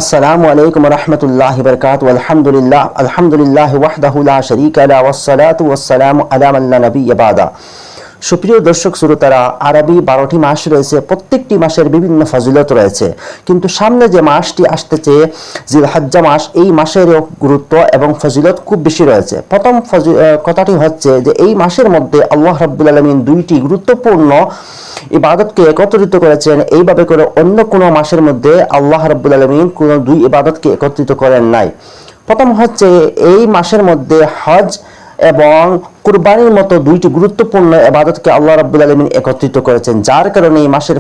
আসসালামু আলাইকুম রহমতুল্লাহি বারাকাতুহু আলহামদুলিল্লাহ ওয়াহদাহু লা শারীকা লাহু ওয়াসসালাতু ওয়াসসালামু আলা মান লা নাবিয়্যা বা'দা। সুপ্রিয় দর্শক শ্রোতারা, আরবি 12টি মাস রয়েছে, প্রত্যেকটি মাসের বিভিন্ন ফজিলত রয়েছে, কিন্তু সামনে যে মাসটি আসতেছে জিলহজ্জা মাস, এই মাসের গুরুত্ব এবং ফজিলত খুব বেশি রয়েছে। প্রথম কথাটি হচ্ছে যে এই মাসের মধ্যে আল্লাহ রাব্বুল আলামিন দুইটি গুরুত্বপূর্ণ ইবাদতকে একত্রিত করেছেন। এইভাবে করে অন্য কোনো মাসের মধ্যে আল্লাহ রাব্বুল আলামিন কোনো দুই ইবাদতকে একত্রিত করেন নাই। প্রথম হচ্ছে এই মাসের মধ্যে হজ এবং কুরবানির মতো দুইটি গুরুত্বপূর্ণ ইবাদতকে আল্লাহ রাব্বুল আলামিন একত্রিত করেছেন, যার কারণে এই মাসের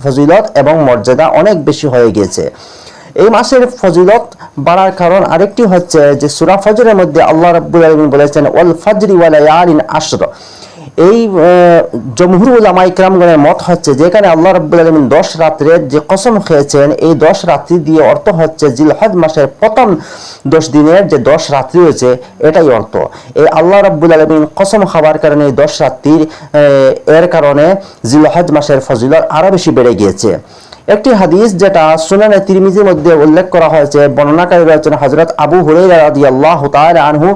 ফজিলত এবং মর্যাদা অনেক বেশি হয়ে গিয়েছে। এই মাসের ফজিলত বাড়ার কারণ আরেকটি হচ্ছে যে সূরা ফজরের মধ্যে আল্লাহ রাব্বুল আলামিন বলেছেন ওয়াল ফাজরি ওয়া লায়ালিন আশর। এই জমহুর উলামা ইকরামগণের মত হচ্ছে যেখানে আল্লাহ রাব্বুল আলামিন 10 রাত্রের যে কসম খেয়েছেন, এই 10 রাত্রি দিয়ে অর্থ হচ্ছে জিলহজ মাসের প্রথম 10 দিনের যে 10 রাত্রি রয়েছে, এটাই অর্থ। এই আল্লাহ রাব্বুল আলামিন কসম খাবার কারণে এই 10 রাত্রির এর কারণে জিলহজ মাসের ফজিলত আরো বেশি বেড়ে গিয়েছে। একটি হাদিস যেটা সুনানে তিরমিজির মধ্যে উল্লেখ করা হয়েছে, বর্ণনাকারী রয়েছেন হযরত আবু হুরায়রা রাদিয়াল্লাহু তাআলা আনহু।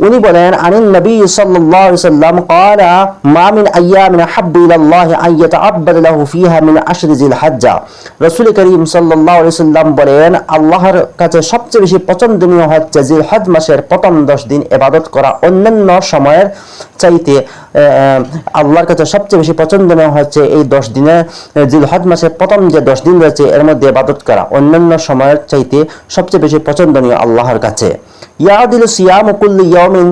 উনি বলেন আনিন নবী সাল্লাল্লাহু আলাইহি ওয়াসাল্লাম ক্বালা মা মিন আইয়ামিন আহাব্বু ইলাল্লাহি আন ইয়াতাআব্বাদা লাহু ফিহা মিন আশরি জিলহজ্জা। রাসূল করিম সাল্লাল্লাহু আলাইহি ওয়াসাল্লাম বলেন আল্লাহর কাছে সবচেয়ে বেশি পছন্দনীয় হচ্ছে জিলহজ মাসের প্রথম 10 দিন ইবাদত করা অন্যান্য সময়ের চাইতে। আল্লাহর কাছে সবচেয়ে বেশি পছন্দনীয় হচ্ছে এই 10 দিনের জিলহজ মাসের প্রথম যে 10 দিন রয়েছে এর মধ্যে ইবাদত করা অন্যান্য সময়ের চাইতে সবচেয়ে বেশি পছন্দনীয় আল্লাহর কাছে। ইয়াদিল সিয়ামু কুল্লি ইয়াউমিন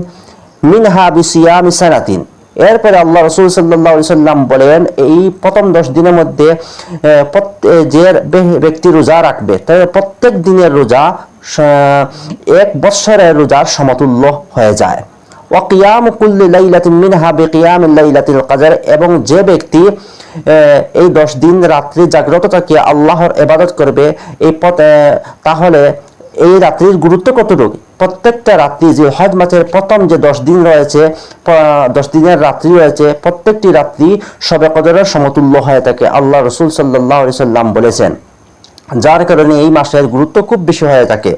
মিনহা বিসিয়ামি সানাতিন। এরপরে আল্লাহ রাসূল সাল্লাল্লাহু আলাইহি ওয়াসাল্লাম বলেন এই প্রথম 10 দিনের মধ্যে যে ব্যক্তি রোজা রাখবে তবে প্রত্যেক দিনের রোজা 1 বছরের রোজার সমতুল্য হয়ে যায়। ওয়া কিয়ামু কুল্লি লাইলাতিন মিনহা বিকিয়ামিল লাইলাতিল কদর। এবং যে ব্যক্তি এই 10 দিন রাত্রি জাগ্রত থেকে আল্লাহর ইবাদত করবে তাহলে এই রাত্রির গুরুত্ব কতটুকু? প্রত্যেকটা রাত্রি যে হজ মাসের প্রথম যে 10 দিন রয়েছে, 10 দিনের রাত্রি রয়েছে, প্রত্যেকটি রাত্রি শবে কদরের সমতুল্য হয়ে থাকে, আল্লাহ রাসূল সাল্লাল্লাহু আলাইহি ওয়াসাল্লাম বলেছেন, যার কারণে এই মাসের গুরুত্ব খুব বেশি হয়ে থাকে।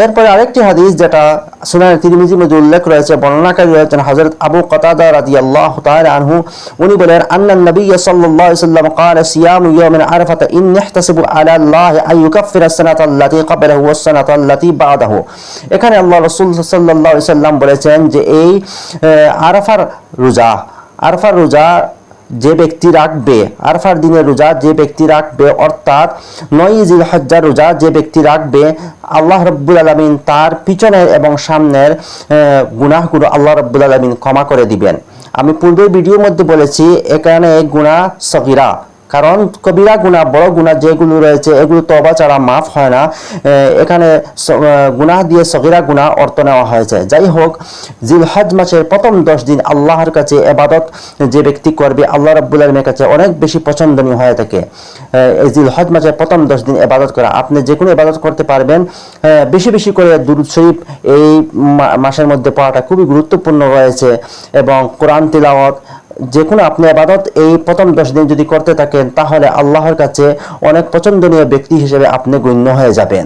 এরপরে আরেকটি হাদিস যেটা সুনান তিরমিজির মধ্যে উল্লেখ রয়েছে, বর্ণনাকারী রয়েছেন হযরত আবু কাতাদা রাদিয়াল্লাহু তাআলা আনহু। উনি বলেন আন্নান নবী সাল্লাল্লাহু আলাইহি ওয়াসাল্লাম ক্বালা সিয়ামু ইয়াউমিন আরাফাতা ইন্নী ইহতাসিবু আলা আল্লাহি আন ইউকাফিরা সানাতা আল্লাতী ক্বাবলাহু ওয়াস সানাতা আল্লাতী বা'দাহু। এখানে আল্লাহ রাসূল সাল্লাল্লাহু আলাইহি ওয়াসাল্লাম বলেছেন যে এই আরাফার রোজা যে ব্যক্তি রাখবে, আরাফার দিনের রোজা যে ব্যক্তি রাখবে, অর্থাৎ 9 জিলহজ্জার রোজা যে ব্যক্তি রাখবে, আল্লাহ রাব্বুল আলামিন তার পিছনের এবং সামনের গুনাহগুলো আল্লাহ রাব্বুল আলামিন ক্ষমা করে দিবেন। আমি পূর্বের ভিডিওর মধ্যে বলেছি এখানে গুনাহ সগীরা, কারণ কবিরা গুনাহ বড় গুনাহ যেগুলো রয়েছে এগুলো তওবা ছাড়া মাফ হয় না। এখানে গুনাহ দিয়ে সগীরা গুনাহ অর্থ নেওয়া হয়েছে। যাই হোক, জিলহজ মাসের প্রথম 10 দিন আল্লাহর কাছে ইবাদত যে ব্যক্তি করবে আল্লাহ রাব্বুল আলামিনের কাছে অনেক বেশি পছন্দনীয় হয়ে থাকে। এই জিলহজ মাসের প্রথম 10 দিন ইবাদত করা, আপনি যে কোনো ইবাদত করতে পারবেন। বেশি বেশি করে দুরূদ শরীফ এই মাসের মধ্যে পড়াটা খুবই গুরুত্বপূর্ণ রয়েছে, এবং কোরআন তিলাওয়াত যে কোনো আপনি ইবাদত এই প্রথম 10 দিন যদি করতে থাকেন তাহলে আল্লাহর কাছে অনেক পছন্দনীয় ব্যক্তি হিসেবে আপনি গণ্য হয়ে যাবেন।